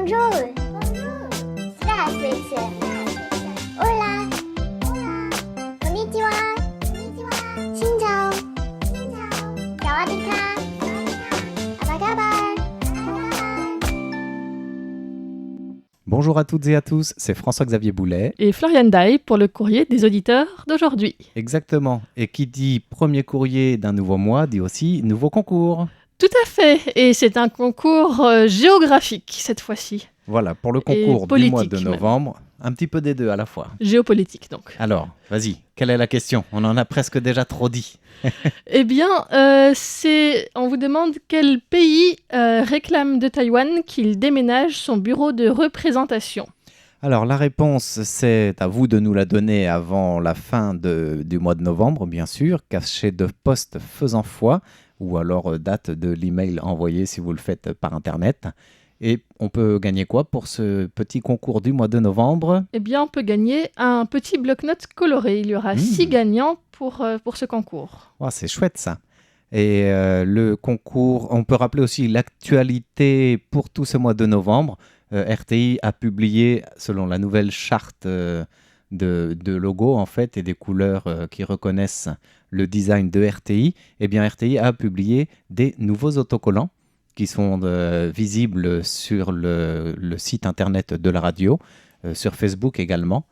Bonjour. Ça, c'est. Hola. Konnichiwa. Xin chào. Sawadika. Abagabar. Bonjour à toutes et à tous, c'est François-Xavier Boulet. Et Floriane Day pour le courrier des auditeurs d'aujourd'hui. Exactement. Et qui dit premier courrier d'un nouveau mois dit aussi nouveau concours. Tout à fait. Et c'est un concours géographique cette fois-ci. Voilà, pour le concours du mois de novembre, un petit peu des deux à la fois. Géopolitique donc. Alors, vas-y, quelle est la question ? On en a presque déjà trop dit. Eh bien, on vous demande quel pays réclame de Taïwan qu'il déménage son bureau de représentation. Alors, la réponse, c'est à vous de nous la donner avant la fin du mois de novembre, bien sûr, cachet de poste faisant foi, ou alors date de l'email envoyé si vous le faites par Internet. Et on peut gagner quoi pour ce petit concours du mois de novembre ? Eh bien, on peut gagner un petit bloc-notes coloré. Il y aura 6 gagnants pour ce concours. Oh, c'est chouette ça. Et le concours, on peut rappeler aussi l'actualité pour tout ce mois de novembre. RTI a publié, selon la nouvelle charte de logo en fait, et des couleurs qui reconnaissent le design de RTI, eh bien RTI a publié des nouveaux autocollants qui sont visibles sur le site internet de la radio, sur Facebook également,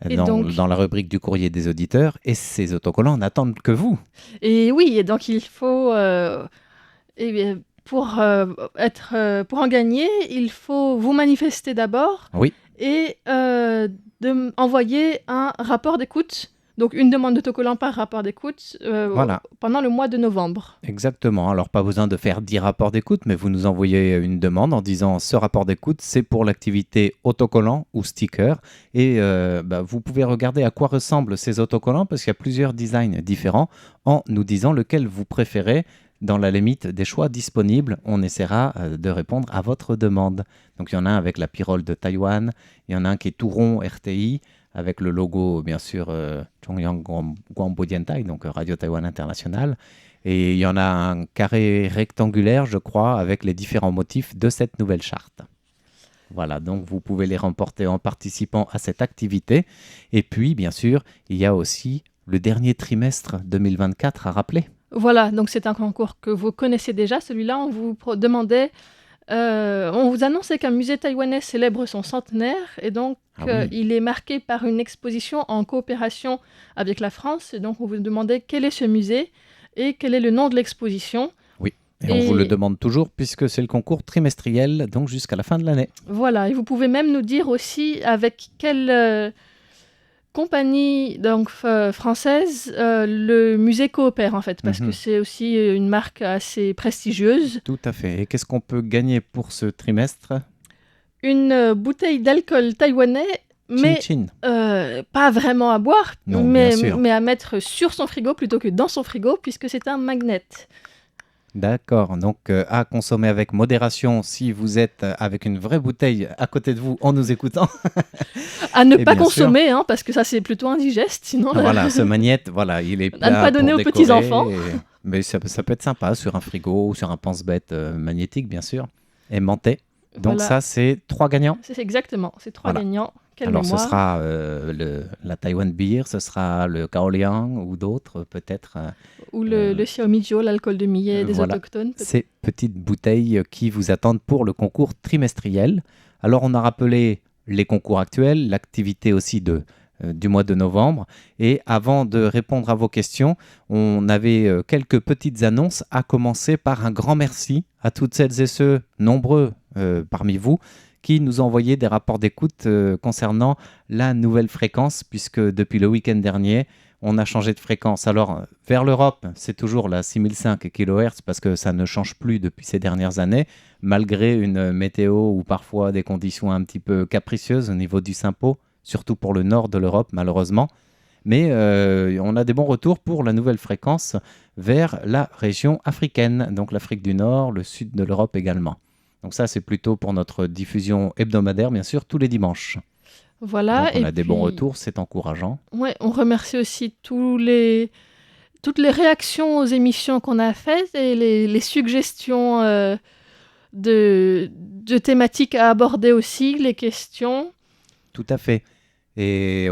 dans la rubrique du courrier des auditeurs. Et ces autocollants n'attendent que vous. Et oui, et donc il faut, pour en gagner, il faut vous manifester d'abord. Oui. Et envoyer un rapport d'écoute. Donc, une demande d'autocollant par rapport d'écoute pendant le mois de novembre. Exactement. Alors, pas besoin de faire 10 rapports d'écoute, mais vous nous envoyez une demande en disant ce rapport d'écoute, c'est pour l'activité autocollant ou sticker. Et vous pouvez regarder à quoi ressemblent ces autocollants parce qu'il y a plusieurs designs différents en nous disant lequel vous préférez. Dans la limite des choix disponibles, on essaiera de répondre à votre demande. Donc, il y en a un avec la pyrole de Taïwan, il y en a un qui est tout rond RTI, avec le logo, bien sûr, Chongyang Guangbo Diantai, donc Radio Taïwan International. Et il y en a un carré rectangulaire, je crois, avec les différents motifs de cette nouvelle charte. Voilà, donc vous pouvez les remporter en participant à cette activité. Et puis, bien sûr, il y a aussi le dernier trimestre 2024 à rappeler. Voilà, donc c'est un concours que vous connaissez déjà. Celui-là, on vous demandait... on vous annonçait qu'un musée taïwanais célèbre son centenaire et donc il est marqué par une exposition en coopération avec la France. Et donc on vous demandait quel est ce musée et quel est le nom de l'exposition. Oui, et on vous le demande toujours puisque c'est le concours trimestriel, donc jusqu'à la fin de l'année. Voilà, et vous pouvez même nous dire aussi avec quelle compagnie donc, française le musée coopère en fait, parce que c'est aussi une marque assez prestigieuse. Tout à fait. Et qu'est-ce qu'on peut gagner pour ce trimestre ? Une bouteille d'alcool taïwanais, mais pas vraiment à boire, mais à mettre sur son frigo plutôt que dans son frigo, puisque c'est un magnet. D'accord, donc à consommer avec modération si vous êtes avec une vraie bouteille à côté de vous en nous écoutant. À ne pas consommer, parce que ça c'est plutôt indigeste, sinon... Voilà, ce magnète, il est à ne pas donner aux petits-enfants. Mais ça peut être sympa sur un frigo ou sur un pense-bête magnétique, bien sûr, aimanté. Donc ça, c'est 3 gagnants. C'est exactement, c'est 3 gagnants. Quelle Alors mémoire. ce sera la Taiwan Beer, ce sera le Kaoliang ou d'autres peut-être. Ou le Xiaomi Jiu, l'alcool de millet des autochtones. Peut-être. Ces petites bouteilles qui vous attendent pour le concours trimestriel. Alors on a rappelé les concours actuels, l'activité aussi du mois de novembre. Et avant de répondre à vos questions, on avait quelques petites annonces, à commencer par un grand merci à toutes celles et ceux, nombreux parmi vous, qui nous ont envoyé des rapports d'écoute concernant la nouvelle fréquence, puisque depuis le week-end dernier, on a changé de fréquence. Alors, vers l'Europe, c'est toujours la 6005 kHz, parce que ça ne change plus depuis ces dernières années, malgré une météo ou parfois des conditions un petit peu capricieuses au niveau du SINPO, surtout pour le nord de l'Europe, malheureusement. Mais on a des bons retours pour la nouvelle fréquence vers la région africaine, donc l'Afrique du Nord, le sud de l'Europe également. Donc ça, c'est plutôt pour notre diffusion hebdomadaire, bien sûr, tous les dimanches. Voilà. Donc on a des bons retours, c'est encourageant. Ouais, on remercie aussi toutes les réactions aux émissions qu'on a faites et les suggestions de thématiques à aborder aussi, les questions. Tout à fait. Et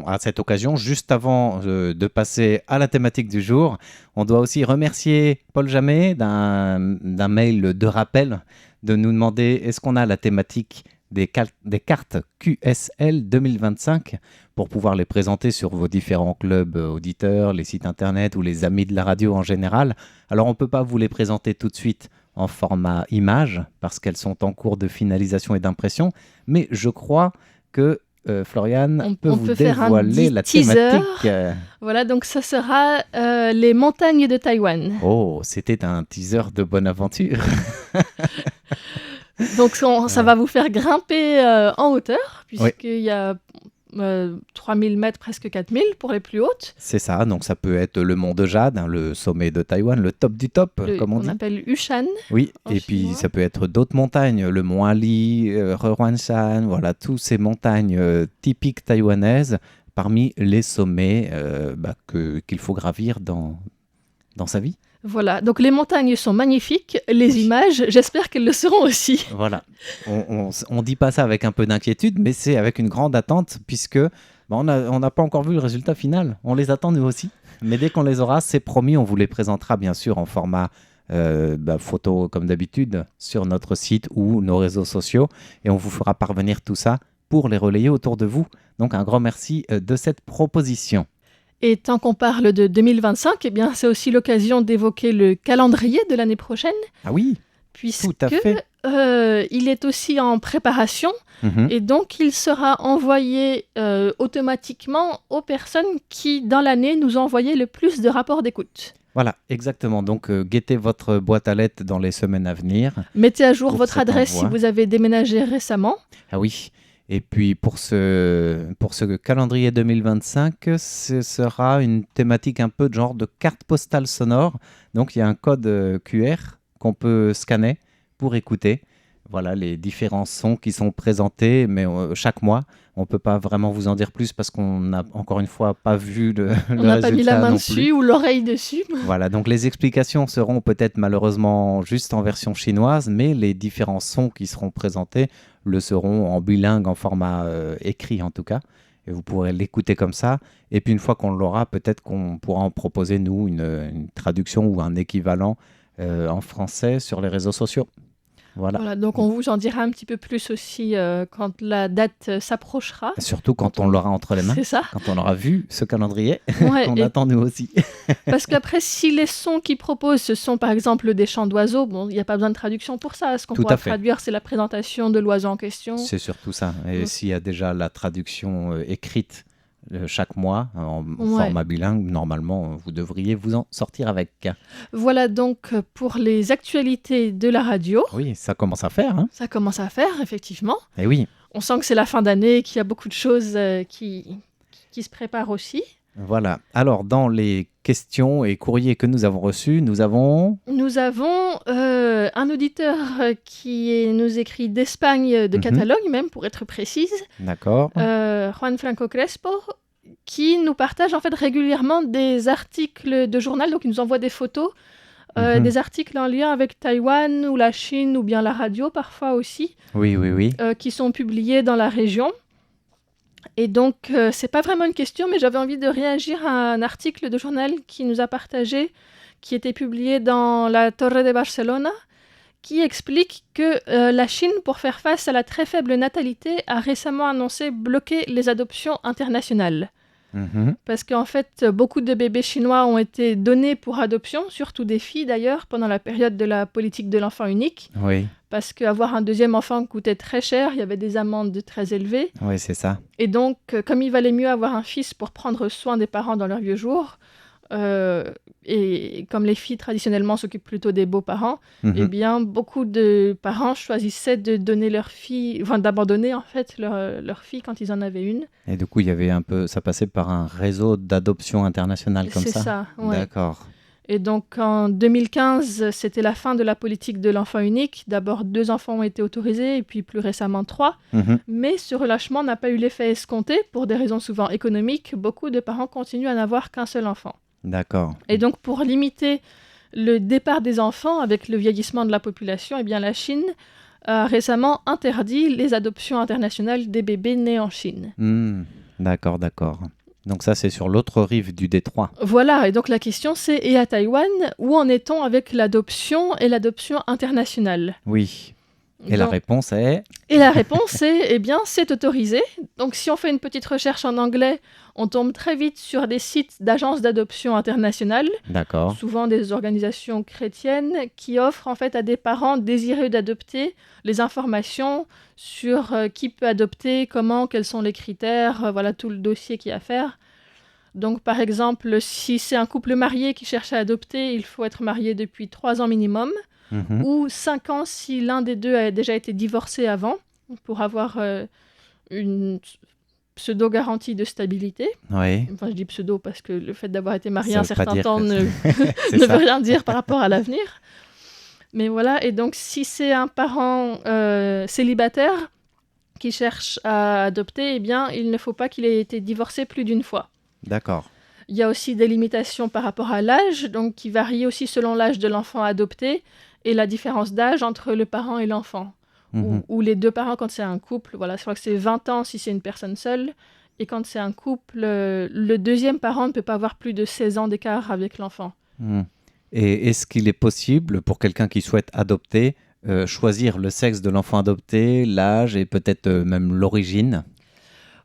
à cette occasion, juste avant de passer à la thématique du jour, on doit aussi remercier Paul Jamet d'un mail de rappel, de nous demander est-ce qu'on a la thématique des cartes QSL 2025 pour pouvoir les présenter sur vos différents clubs auditeurs, les sites internet ou les amis de la radio en général. Alors on ne peut pas vous les présenter tout de suite en format image parce qu'elles sont en cours de finalisation et d'impression, mais je crois que Florian peut vous dévoiler la thématique. Voilà, donc ça sera les montagnes de Taïwan. Oh, c'était un teaser de bonne aventure. Donc ça va vous faire grimper en hauteur, puisqu'il y a 3000 mètres, presque 4000 pour les plus hautes. C'est ça, donc ça peut être le mont de Jade, le sommet de Taïwan, le top du top, comme on dit. On appelle Yushan. Oui, et puis ça peut être d'autres montagnes, le mont Ali, Rehuanshan, voilà, tous ces montagnes typiques taïwanaises, parmi les sommets qu'il faut gravir dans sa vie. Voilà, donc les montagnes sont magnifiques, les images, j'espère qu'elles le seront aussi. Voilà, on dit pas ça avec un peu d'inquiétude, mais c'est avec une grande attente, puisque on n'a pas encore vu le résultat final. On les attend nous aussi, mais dès qu'on les aura, c'est promis, on vous les présentera bien sûr en format photo comme d'habitude sur notre site ou nos réseaux sociaux, et on vous fera parvenir tout ça pour les relayer autour de vous. Donc un grand merci de cette proposition. Et tant qu'on parle de 2025, eh bien, c'est aussi l'occasion d'évoquer le calendrier de l'année prochaine. Ah oui, puisque tout à fait. Il est aussi en préparation et donc il sera envoyé automatiquement aux personnes qui, dans l'année, nous ont envoyé le plus de rapports d'écoute. Voilà, exactement. Donc, guettez votre boîte à lettres dans les semaines à venir. Mettez à jour votre adresse si vous avez déménagé récemment. Ah oui. Et puis pour ce calendrier 2025, ce sera une thématique un peu de genre de carte postale sonore. Donc il y a un code QR qu'on peut scanner pour écouter. Voilà les différents sons qui sont présentés, mais chaque mois. On ne peut pas vraiment vous en dire plus parce qu'on n'a encore une fois pas vu le résultat. On n'a pas mis la main dessus ou l'oreille dessus. Voilà, donc les explications seront peut-être malheureusement juste en version chinoise, mais les différents sons qui seront présentés le seront en bilingue, en format écrit en tout cas. Et vous pourrez l'écouter comme ça. Et puis une fois qu'on l'aura, peut-être qu'on pourra en proposer, nous, une traduction ou un équivalent en français sur les réseaux sociaux. Voilà, donc on vous en dira un petit peu plus aussi quand la date s'approchera. Surtout quand on l'aura entre les mains. C'est ça. Quand on aura vu ce calendrier qu'on attend nous aussi. Parce qu'après, si les sons qu'ils proposent, ce sont par exemple des chants d'oiseaux, il n'y a pas besoin de traduction pour ça. Ce qu'on pourra traduire, c'est la présentation de l'oiseau en question. C'est surtout ça. Et s'il y a déjà la traduction écrite chaque mois en format bilingue, normalement vous devriez vous en sortir avec. Voilà donc pour les actualités de la radio. Oui, ça commence à faire. Ça commence à faire, effectivement. Et oui. On sent que c'est la fin d'année et qu'il y a beaucoup de choses qui se préparent aussi. Voilà. Alors, dans les questions et courriers que nous avons reçus, nous avons un auditeur qui nous écrit d'Espagne, de Catalogne même, pour être précise. D'accord. Juan Franco Crespo, qui nous partage en fait régulièrement des articles de journal, donc il nous envoie des photos, des articles en lien avec Taïwan ou la Chine ou bien la radio parfois aussi. Oui. Qui sont publiés dans la région. Et donc, c'est pas vraiment une question, mais j'avais envie de réagir à un article de journal qui nous a partagé, qui était publié dans la Torre de Barcelona, qui explique que la Chine, pour faire face à la très faible natalité, a récemment annoncé bloquer les adoptions internationales. Parce qu'en fait, beaucoup de bébés chinois ont été donnés pour adoption, surtout des filles d'ailleurs, pendant la période de la politique de l'enfant unique. Oui. Parce qu'avoir un deuxième enfant coûtait très cher, il y avait des amendes très élevées. Oui, c'est ça. Et donc, comme il valait mieux avoir un fils pour prendre soin des parents dans leurs vieux jours, et comme les filles traditionnellement s'occupent plutôt des beaux-parents, eh bien, beaucoup de parents choisissaient de donner leur fille, d'abandonner en fait leur fille quand ils en avaient une. Et du coup, il y avait ça passait par un réseau d'adoption internationale comme ça. C'est ça, ouais. D'accord. Et donc en 2015, c'était la fin de la politique de l'enfant unique. D'abord, 2 enfants ont été autorisés et puis plus récemment 3. Mais ce relâchement n'a pas eu l'effet escompté. Pour des raisons souvent économiques, beaucoup de parents continuent à n'avoir qu'un seul enfant. D'accord. Et donc pour limiter le départ des enfants avec le vieillissement de la population, eh bien, la Chine a récemment interdit les adoptions internationales des bébés nés en Chine. D'accord. Donc ça, c'est sur l'autre rive du détroit. Voilà, et donc la question c'est, et à Taïwan, où en est-on avec l'adoption et l'adoption internationale? Oui. Et la réponse est... Et la réponse est, eh bien, c'est autorisé. Donc si on fait une petite recherche en anglais, on tombe très vite sur des sites d'agences d'adoption internationales, D'accord. souvent des organisations chrétiennes, qui offrent en fait à des parents désireux d'adopter les informations sur qui peut adopter, comment, quels sont les critères, voilà tout le dossier qu'il y a à faire. Donc par exemple, si c'est un couple marié qui cherche à adopter, il faut être marié depuis 3 ans minimum, ou 5 ans si l'un des deux a déjà été divorcé avant, pour avoir une pseudo-garantie de stabilité. Oui. Enfin, je dis pseudo parce que le fait d'avoir été marié Ça un veut pas certain dire temps que ne c'est veut ça. rien dire par rapport à l'avenir. Mais voilà, et donc si c'est un parent célibataire qui cherche à adopter, eh bien, il ne faut pas qu'il ait été divorcé plus d'une fois. D'accord. Il y a aussi des limitations par rapport à l'âge, donc qui varient aussi selon l'âge de l'enfant adopté et la différence d'âge entre le parent et l'enfant. Ou les deux parents quand c'est un couple. Voilà, je crois que c'est 20 ans si c'est une personne seule. Et quand c'est un couple, le deuxième parent ne peut pas avoir plus de 16 ans d'écart avec l'enfant. Et est-ce qu'il est possible pour quelqu'un qui souhaite adopter, choisir le sexe de l'enfant adopté, l'âge et peut-être même l'origine?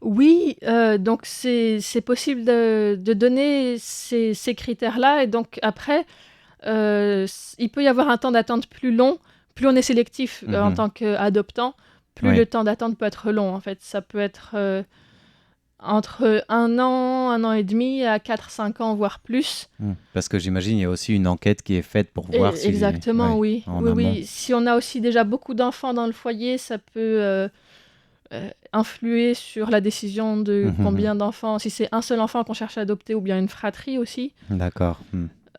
Oui, donc c'est possible de donner ces critères-là. Et donc après, il peut y avoir un temps d'attente plus long. Plus on est sélectif en tant qu'adoptant, plus le temps d'attente peut être long. En fait, ça peut être entre 1 an et demi à 4-5 ans, voire plus. Parce que j'imagine il y a aussi une enquête qui est faite pour voir si... Exactement, ouais, oui. Si on a aussi déjà beaucoup d'enfants dans le foyer, ça peut influer sur la décision de combien d'enfants, si c'est un seul enfant qu'on cherche à adopter ou bien une fratrie aussi. D'accord.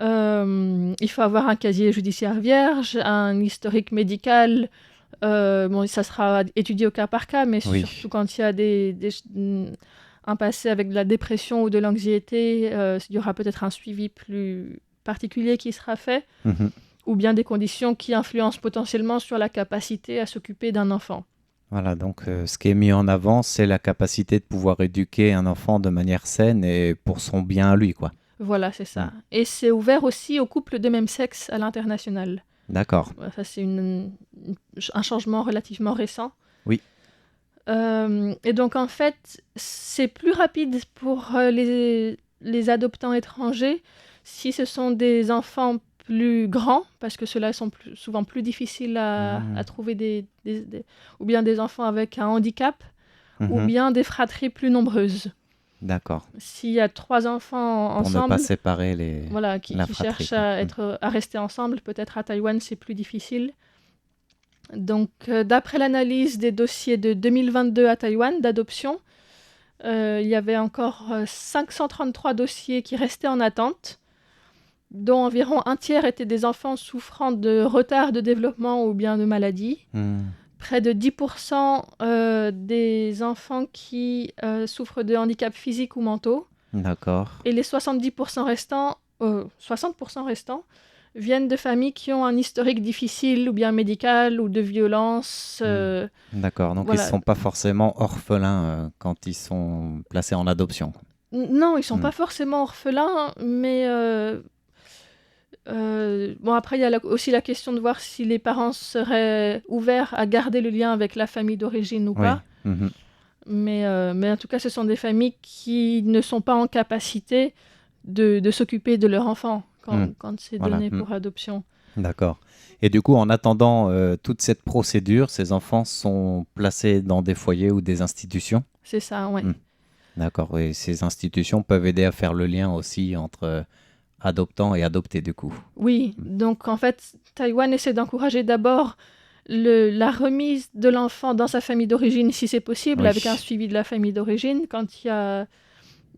Il faut avoir un casier judiciaire vierge, un historique médical. Bon, ça sera étudié au cas par cas, mais surtout quand il y a un passé avec de la dépression ou de l'anxiété, il y aura peut-être un suivi plus particulier qui sera fait, ou bien des conditions qui influencent potentiellement sur la capacité à s'occuper d'un enfant. Voilà, donc ce qui est mis en avant, c'est la capacité de pouvoir éduquer un enfant de manière saine et pour son bien à lui, quoi. Voilà, c'est ça. Et c'est ouvert aussi aux couples de même sexe à l'international. D'accord. Ça, c'est un changement relativement récent. Oui. Et donc, en fait, c'est plus rapide pour les adoptants étrangers si ce sont des enfants plus grands, parce que ceux-là sont souvent plus difficiles à trouver, ou bien des enfants avec un handicap, ou bien des fratries plus nombreuses. D'accord. S'il y a 3 enfants ensemble... Pour ne pas séparer les... Voilà, qui cherchent à rester ensemble, peut-être à Taïwan, c'est plus difficile. Donc, d'après l'analyse des dossiers de 2022 à Taïwan d'adoption, il y avait encore 533 dossiers qui restaient en attente, dont environ un tiers étaient des enfants souffrant de retard de développement ou bien de maladie. Près de 10% des enfants qui souffrent de handicaps physiques ou mentaux. D'accord. Et les 60% restants viennent de familles qui ont un historique difficile ou bien médical ou de violence. D'accord, donc voilà. ils ne sont pas forcément orphelins quand ils sont placés en adoption. Non, ils ne sont pas forcément orphelins, mais... bon, après, il y a aussi la question de voir si les parents seraient ouverts à garder le lien avec la famille d'origine ou pas. Mais en tout cas, ce sont des familles qui ne sont pas en capacité de s'occuper de leur enfant quand c'est donné pour adoption. D'accord. Et du coup, en attendant toute cette procédure, ces enfants sont placés dans des foyers ou des institutions? C'est ça, oui. D'accord. Et ces institutions peuvent aider à faire le lien aussi entre... adoptant et adopté, du coup. Oui, donc en fait, Taïwan essaie d'encourager d'abord la remise de l'enfant dans sa famille d'origine, si c'est possible, avec un suivi de la famille d'origine quand il y a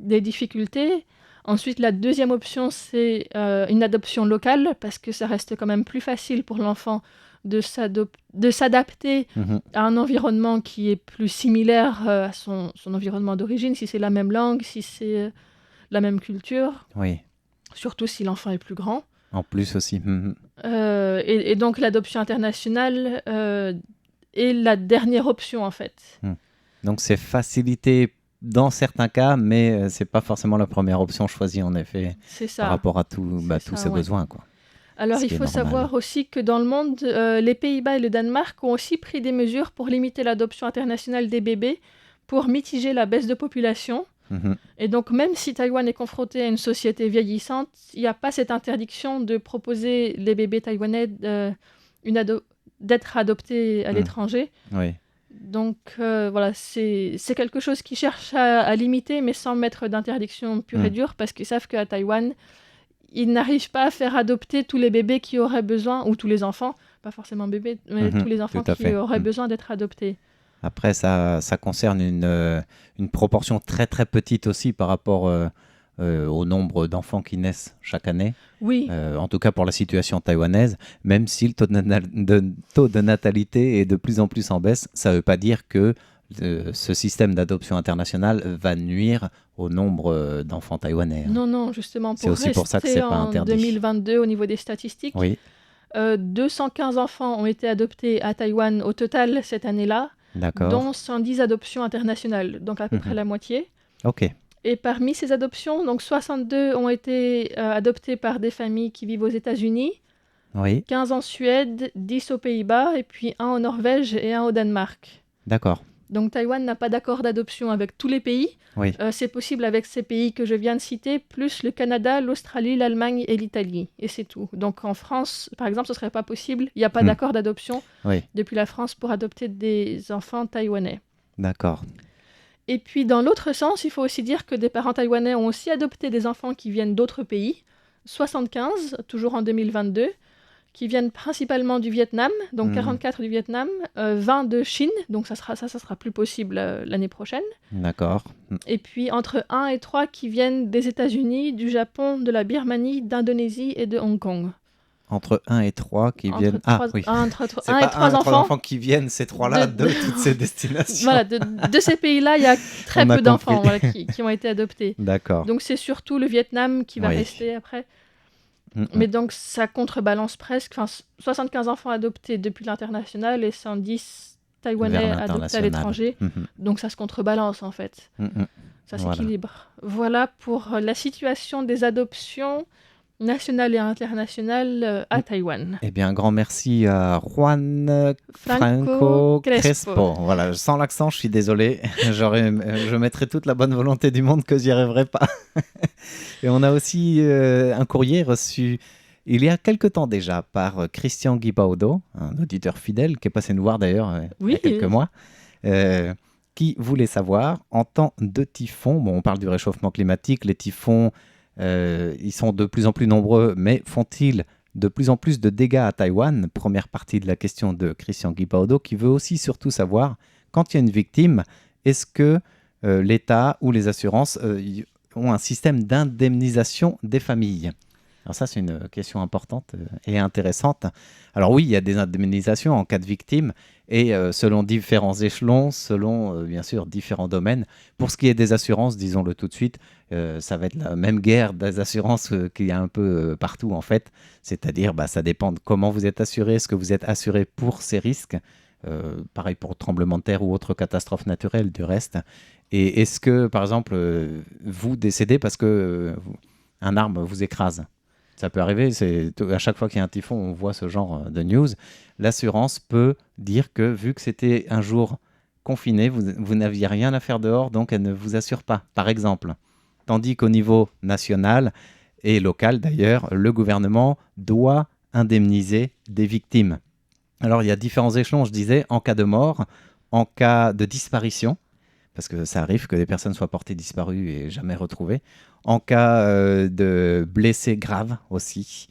des difficultés. Ensuite, la deuxième option, c'est une adoption locale, parce que ça reste quand même plus facile pour l'enfant de s'adapter à un environnement qui est plus similaire à son environnement d'origine, si c'est la même langue, si c'est la même culture. Oui. Surtout si l'enfant est plus grand. En plus aussi. Et donc l'adoption internationale, est la dernière option en fait. Donc c'est facilité dans certains cas, mais c'est pas forcément la première option choisie en effet C'est ça. par rapport à tous ces besoins, quoi. Alors Ce il qui est faut normal. savoir aussi que dans le monde, les Pays-Bas et le Danemark ont aussi pris des mesures pour limiter l'adoption internationale des bébés, pour mitiger la baisse de population. Mhm. Et donc même si Taïwan est confronté à une société vieillissante, il n'y a pas cette interdiction de proposer les bébés taïwanais d'être adoptés à l'étranger. Oui. Donc voilà, c'est quelque chose qu'ils cherchent à limiter, mais sans mettre d'interdiction pure et dure, parce qu'ils savent qu'à Taïwan, ils n'arrivent pas à faire adopter tous les bébés qui auraient besoin, ou tous les enfants, pas forcément bébés, mais tous les enfants tout à qui fait. auraient besoin d'être adoptés. Après, ça concerne une proportion très très petite aussi par rapport au nombre d'enfants qui naissent chaque année. Oui, En tout cas pour la situation taïwanaise, même si le taux de natalité est de plus en plus en baisse, ça ne veut pas dire que ce système d'adoption internationale va nuire au nombre d'enfants taïwanais. non, non, justement, C'est pour aussi pour ça que rester c'est pas en interdit. 2022 au niveau des statistiques, Oui, 215 enfants ont été adoptés à Taïwan au total cette année-là, d'accord. dont 110 adoptions internationales, donc à peu près la moitié. Ok, Et parmi ces adoptions, donc 62 ont été adoptées par des familles qui vivent aux États-Unis, oui, 15 en Suède, 10 aux Pays-Bas, et puis un en Norvège et un au Danemark. d'accord. Donc Taïwan n'a pas d'accord d'adoption avec tous les pays. Oui, C'est possible avec ces pays que je viens de citer, plus le Canada, l'Australie, l'Allemagne et l'Italie. Et c'est tout. Donc en France, par exemple, ce ne serait pas possible. Il n'y a pas d'accord d'adoption oui, depuis la France pour adopter des enfants taïwanais. d'accord. Et puis dans l'autre sens, il faut aussi dire que des parents taïwanais ont aussi adopté des enfants qui viennent d'autres pays. 75, toujours en 2022, qui viennent principalement du Vietnam, donc 44 du Vietnam, 20 de Chine, donc ça sera plus possible l'année prochaine. D'accord. Et puis entre 1 et 3 qui viennent des États-Unis, du Japon, de la Birmanie, d'Indonésie et de Hong Kong. Entre 1 et 3 qui Entre viennent... trois- oui. entre C'est 1 pas et 3 trois enfants. enfants qui viennent, ces trois-là, de toutes ces destinations. Voilà, de ces pays-là, il y a très On a peu d'enfants compris. voilà, qui ont été adoptés. D'accord. Donc c'est surtout le Vietnam qui va Oui. rester après. Mm, mm. Mais donc ça contrebalance presque. Enfin, 75 enfants adoptés depuis l'international et 110 Taïwanais Vers adoptés à l'international. l'étranger. Mhm. Donc ça se contrebalance en fait. Mm, mm. Ça Voilà. s'équilibre. Voilà pour la situation des adoptions nationales et internationales à Taïwan. Eh bien, un grand merci à Juan Franco Crespo. Voilà, sans l'accent, je suis désolé. Je mettrai toute la bonne volonté du monde que j'y arriverai pas. Et on a aussi un courrier reçu il y a quelque temps déjà par Christian Guibaudo, un auditeur fidèle qui est passé nous voir d'ailleurs il y a quelques mois, qui voulait savoir, en temps de typhon, bon, on parle du réchauffement climatique, les typhons, ils sont de plus en plus nombreux, mais font-ils de plus en plus de dégâts à Taïwan? Première partie de la question de Christian Guibaudo, qui veut aussi surtout savoir, quand il y a une victime, est-ce que l'État ou les assurances ont un système d'indemnisation des familles? Alors ça, c'est une question importante et intéressante. Alors oui, il y a des indemnisations en cas de victime et selon différents échelons, selon bien sûr différents domaines. Pour ce qui est des assurances, disons-le tout de suite, ça va être la même guerre des assurances qu'il y a un peu partout en fait. C'est-à-dire, ça dépend de comment vous êtes assuré, est-ce que vous êtes assuré pour ces risques, pareil pour tremblement de terre ou autre catastrophe naturelle du reste. Et est-ce que, par exemple, vous décédez parce que un arbre vous écrase? Ça peut arriver, à chaque fois qu'il y a un typhon, on voit ce genre de news. L'assurance peut dire que vu que c'était un jour confiné, vous n'aviez rien à faire dehors, donc elle ne vous assure pas, par exemple. Tandis qu'au niveau national et local d'ailleurs, le gouvernement doit indemniser des victimes. Alors il y a différents échelons, je disais, en cas de mort, en cas de disparition, parce que ça arrive que des personnes soient portées disparues et jamais retrouvées, en cas de blessés graves aussi,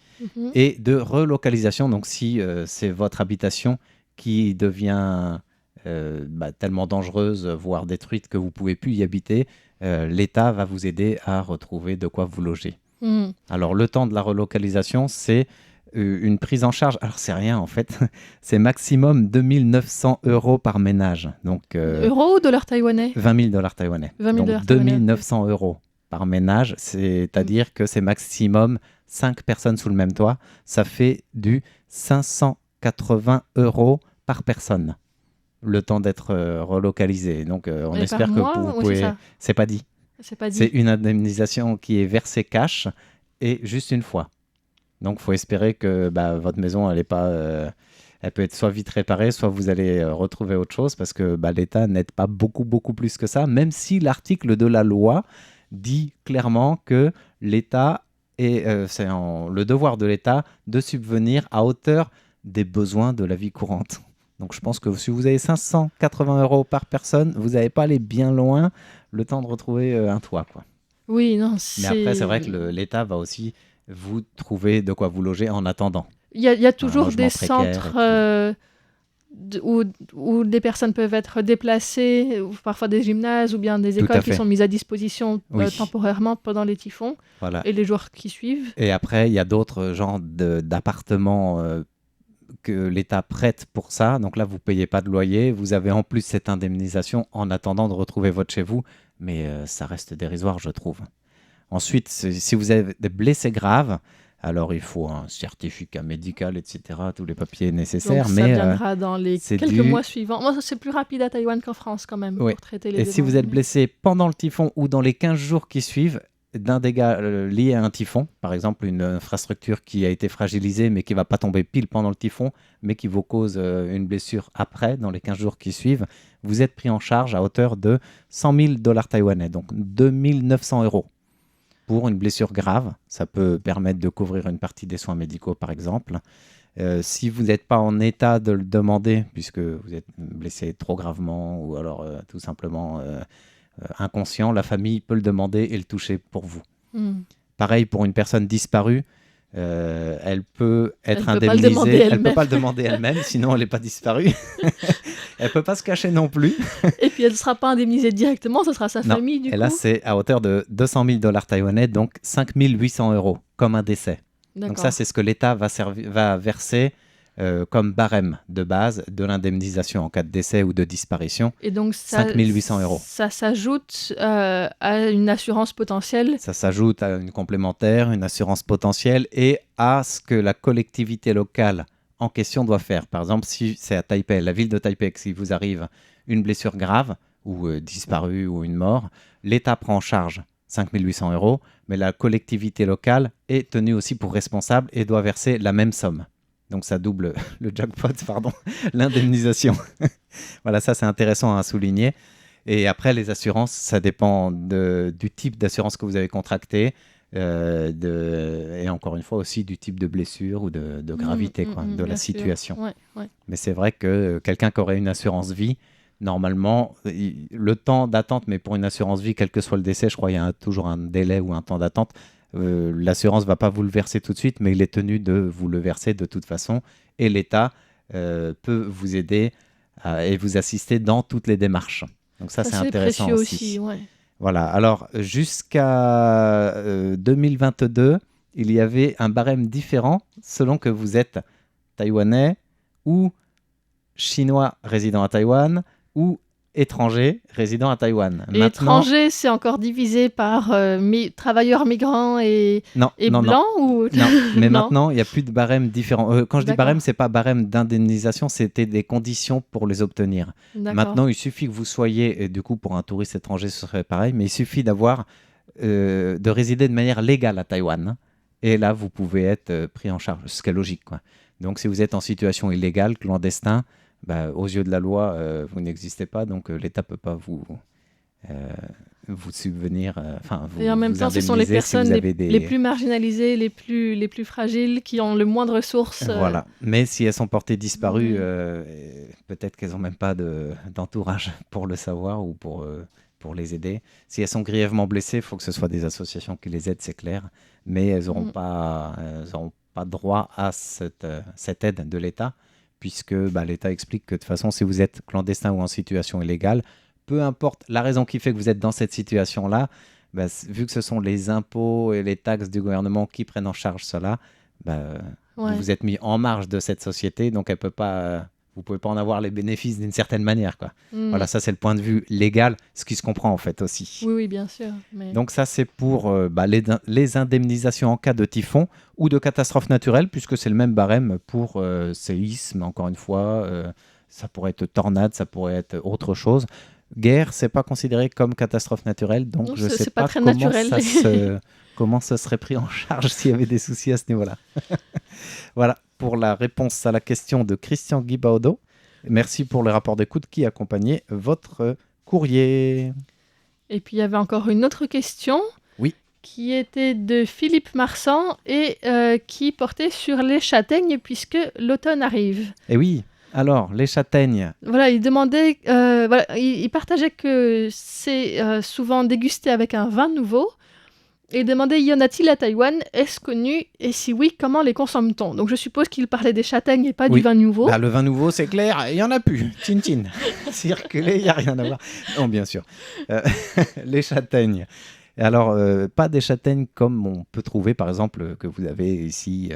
et de relocalisation, donc si c'est votre habitation qui devient tellement dangereuse, voire détruite que vous ne pouvez plus y habiter, l'État va vous aider à retrouver de quoi vous loger. Alors le temps de la relocalisation, c'est une prise en charge, alors c'est rien en fait, c'est maximum 2 900 € par ménage. Donc, Euros ou dollars taïwanais? 20 000 $ taïwanais. $20 000 donc 2 900 € par ménage, c'est-à-dire que c'est maximum 5 personnes sous le même toit. Ça fait du 580 € par personne. le temps d'être relocalisé. Donc, on Et espère par que mois, vous ou c'est pouvez... ça? C'est pas dit. C'est pas dit. C'est une indemnisation qui est versée cash et juste une fois. Donc, il faut espérer que votre maison, elle est pas... elle peut être soit vite réparée, soit vous allez retrouver autre chose parce que l'État n'aide pas beaucoup, beaucoup plus que ça, même si l'article de la loi dit clairement que l'État c'est le devoir de l'État de subvenir à hauteur des besoins de la vie courante. Donc je pense que si vous avez 580 € par personne, vous n'allez pas aller bien loin le temps de retrouver un toit, quoi. Oui, non, Mais après, c'est vrai que l'État va aussi vous trouver de quoi vous loger en attendant. Il y a Un toujours logement des précaire centres où des personnes peuvent être déplacées, ou parfois des gymnases ou bien des Tout à écoles qui fait. sont mises à disposition Oui. temporairement pendant les typhons Voilà. et les jours qui suivent. Et après, il y a d'autres genres d'appartements que l'État prête pour ça. Donc là, vous ne payez pas de loyer. Vous avez en plus cette indemnisation en attendant de retrouver votre chez vous. Mais ça reste dérisoire, je trouve. Ensuite, si vous avez des blessés graves, alors il faut un certificat médical, etc., tous les papiers nécessaires. Donc ça viendra dans les quelques mois suivants. Moi, c'est plus rapide à Taïwan qu'en France quand même Oui. pour traiter les Et si vous êtes blessé pendant le typhon ou dans les 15 jours qui suivent d'un dégât lié à un typhon, par exemple une infrastructure qui a été fragilisée mais qui ne va pas tomber pile pendant le typhon, mais qui vous cause une blessure après, dans les 15 jours qui suivent, vous êtes pris en charge à hauteur de 100 000 $ taïwanais, donc 2 900 € pour une blessure grave. Ça peut permettre de couvrir une partie des soins médicaux, par exemple. Si vous n'êtes pas en état de le demander, puisque vous êtes blessé trop gravement ou alors tout simplement inconscient, la famille peut le demander et le toucher pour vous. Pareil pour une personne disparue, elle peut être indemnisée. Elle ne peut pas le demander elle-même, sinon elle n'est pas disparue. Elle ne peut pas se cacher non plus. Et puis elle ne sera pas indemnisée directement, ce sera sa famille du coup. Et là, c'est à hauteur de 200 000 $ taïwanais, donc 5 800 €, comme un décès. Donc ça, c'est ce que l'État va verser comme barème de base de l'indemnisation en cas de décès ou de disparition. Et donc 5 800 €. Ça s'ajoute à une assurance potentielle. Ça s'ajoute à une complémentaire, une assurance potentielle et à ce que la collectivité locale en question doit faire. Par exemple, si c'est à Taipei, la ville de Taipei, si vous arrive une blessure grave ou disparue ou une mort, l'État prend en charge 5 800 €, mais la collectivité locale est tenue aussi pour responsable et doit verser la même somme. Donc ça double le jackpot, l'indemnisation. Voilà, ça c'est intéressant à souligner. Et après, les assurances, ça dépend du type d'assurance que vous avez contracté et encore une fois aussi du type de blessure ou de gravité de la situation. Ouais. Mais c'est vrai que quelqu'un qui aurait une assurance vie, normalement, le temps d'attente, mais pour une assurance vie, quel que soit le décès, je crois qu'il y a toujours un délai ou un temps d'attente. L'assurance ne va pas vous le verser tout de suite, mais il est tenu de vous le verser de toute façon. Et l'État peut vous aider et vous assister dans toutes les démarches. Donc ça c'est intéressant aussi. Ouais. Voilà, alors jusqu'à 2022, il y avait un barème différent selon que vous êtes taïwanais ou chinois résidant à Taïwan ou étranger résidant à Taïwan. Et étranger, c'est encore divisé par travailleurs migrants et blancs ou... Non, mais maintenant, il n'y a plus de barème différent. Quand je dis barème, ce n'est pas barème d'indemnisation, c'était des conditions pour les obtenir. Maintenant, il suffit que vous soyez, et du coup, pour un touriste étranger, ce serait pareil, mais il suffit de résider de manière légale à Taïwan. Et là, vous pouvez être pris en charge, ce qui est logique, quoi. Donc, si vous êtes en situation illégale, clandestin, aux yeux de la loi, vous n'existez pas, donc l'État ne peut pas vous subvenir, et en même temps, ce sont les personnes les plus marginalisées, les plus fragiles, qui ont le moins de ressources. Voilà, mais si elles sont portées disparues, peut-être qu'elles n'ont même pas d'entourage pour le savoir ou pour les aider. Si elles sont grièvement blessées, il faut que ce soit des associations qui les aident, c'est clair, mais elles n'auront pas droit à cette aide de l'État, puisque l'État explique que de toute façon, si vous êtes clandestin ou en situation illégale, peu importe la raison qui fait que vous êtes dans cette situation-là, vu que ce sont les impôts et les taxes du gouvernement qui prennent en charge cela, vous êtes mis en marge de cette société, donc vous ne pouvez pas en avoir les bénéfices d'une certaine manière, quoi. Voilà, ça c'est le point de vue légal, ce qui se comprend en fait aussi. Oui, bien sûr. Mais... Donc ça c'est pour les indemnisations en cas de typhon ou de catastrophe naturelle, puisque c'est le même barème pour séisme, encore une fois, Ça pourrait être tornade, ça pourrait être autre chose. Guerre, c'est pas considéré comme catastrophe naturelle, donc Non, je c'est sais pas pas très comment naturel. comment ça serait pris en charge s'il y avait des soucis à ce niveau-là. Voilà pour la réponse à la question de Christian Guibaudo. Merci pour le rapport d'écoute qui accompagnait votre courrier. Et puis il y avait encore une autre question. Oui. Qui était de Philippe Marsan et qui portait sur les châtaignes puisque l'automne arrive. Et oui, alors les châtaignes. Voilà, il demandait, il partageait que c'est souvent dégusté avec un vin nouveau. Et il demandait, y en a-t-il à Taïwan? Est-ce connu? Et si oui, comment les consomme-t-on? Donc je suppose qu'il parlait des châtaignes et pas Oui. du vin nouveau. Bah, le vin nouveau, c'est clair, il n'y en a plus. Chin chin. Circuler, il n'y a rien à voir. Non, bien sûr. Les châtaignes. Alors, pas des châtaignes comme on peut trouver, par exemple, que vous avez ici.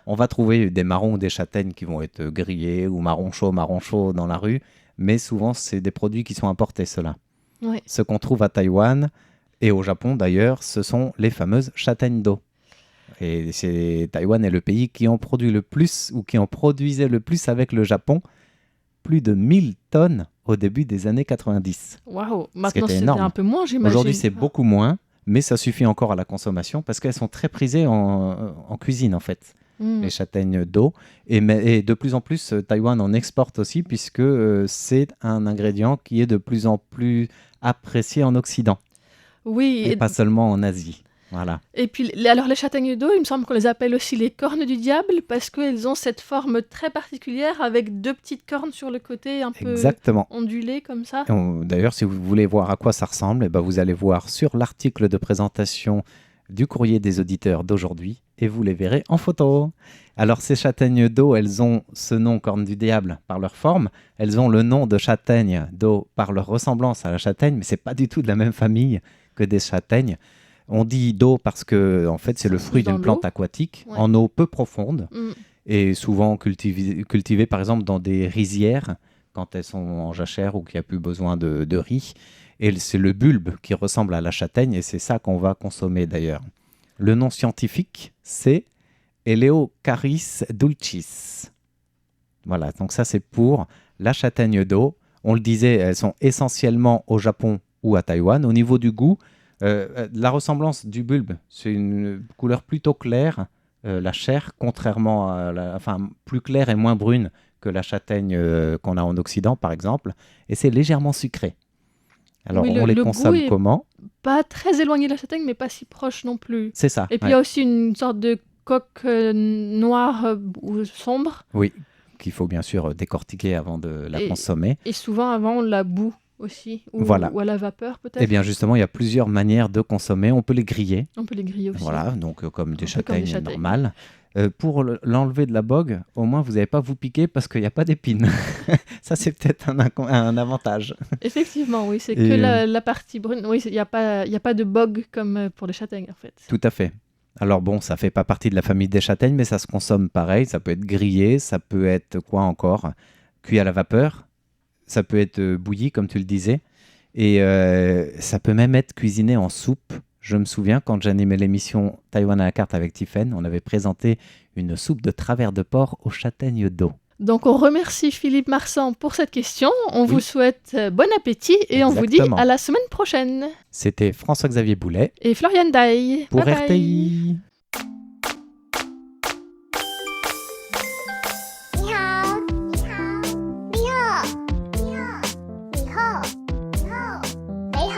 On va trouver des marrons ou des châtaignes qui vont être grillées ou marron chaud dans la rue. Mais souvent, c'est des produits qui sont importés, ceux-là. Ouais. Ce qu'on trouve à Taïwan et au Japon, d'ailleurs, ce sont les fameuses châtaignes d'eau. Et Taïwan est le pays qui en produit le plus ou qui en produisait le plus avec le Japon. Plus de 1000 tonnes au début des années 90. Waouh, maintenant était c'est énorme. un peu moins, j'imagine. Aujourd'hui, c'est beaucoup moins, mais ça suffit encore à la consommation parce qu'elles sont très prisées en cuisine, en fait, les châtaignes d'eau. Et de plus en plus, Taïwan en exporte aussi puisque c'est un ingrédient qui est de plus en plus apprécié en Occident Oui, et pas seulement en Asie. Voilà. et puis alors les châtaignes d'eau, il me semble qu'on les appelle aussi les cornes du diable parce qu'elles ont cette forme très particulière avec deux petites cornes sur le côté un peu Exactement. ondulées comme ça. D'ailleurs, si vous voulez voir à quoi ça ressemble, eh ben, vous allez voir sur l'article de présentation du courrier des auditeurs d'aujourd'hui et vous les verrez en photo. Alors, ces châtaignes d'eau, elles ont ce nom corne du diable par leur forme. Elles ont le nom de châtaigne d'eau par leur ressemblance à la châtaigne, mais c'est pas du tout de la même famille que des châtaignes. On dit d'eau parce que en fait, c'est le fruit Dans d'une plante l'eau. aquatique Ouais. en eau peu profonde Mm. et souvent cultivée par exemple dans des rizières quand elles sont en jachère ou qu'il n'y a plus besoin de riz. Et c'est le bulbe qui ressemble à la châtaigne et c'est ça qu'on va consommer d'ailleurs. Le nom scientifique, c'est Eleocharis dulcis. Voilà, donc ça c'est pour la châtaigne d'eau. On le disait, elles sont essentiellement au Japon ou à Taïwan. Au niveau du goût, la ressemblance du bulbe, c'est une couleur plutôt claire, la chair, contrairement à plus claire et moins brune que la châtaigne qu'on a en Occident, par exemple, et c'est légèrement sucré. Alors, Oui, on les le consomme goût est comment? Pas très éloigné de la châtaigne, mais pas si proche non plus. C'est ça. Et puis il ouais. y a aussi une sorte de coque noire ou sombre. Oui, qu'il faut bien sûr décortiquer avant de la Et- consommer. Et souvent avant on la bout aussi, Voilà. ou à la vapeur peut-être. Eh bien, justement, il y a plusieurs manières de consommer. On peut les griller, On peut les griller aussi. voilà, donc comme des Un peu comme des châtaignes châtaignes. normales. Pour l'enlever de la bogue, au moins, vous n'allez pas vous piquer parce qu'il n'y a pas d'épines. Ça, c'est peut-être un avantage. Effectivement, oui, c'est Et, que la partie brune. Oui, il n'y a pas de bog comme pour les châtaignes en fait. Tout à fait. Alors bon, ça fait pas partie de la famille des châtaignes, mais ça se consomme pareil. Ça peut être grillé, ça peut être quoi encore? Cuit à la vapeur, ça peut être bouilli, comme tu le disais. Et ça peut même être cuisiné en soupe. Je me souviens, quand j'animais l'émission Taïwan à la carte avec Tiffaine, on avait présenté une soupe de travers de porc aux châtaignes d'eau. Donc on remercie Philippe Marsan pour cette question. On vous Oui. souhaite bon appétit et on vous dit Exactement. à la semaine prochaine. C'était François-Xavier Boulet Et Florian Dai. pour Bye bye. RTI. 你好，你好，你好，你好，你好，你好，你好，你好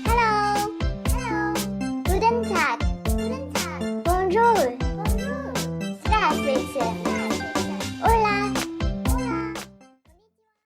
，Hello，Hello，Guten Tag，Guten Tag，Bonjour。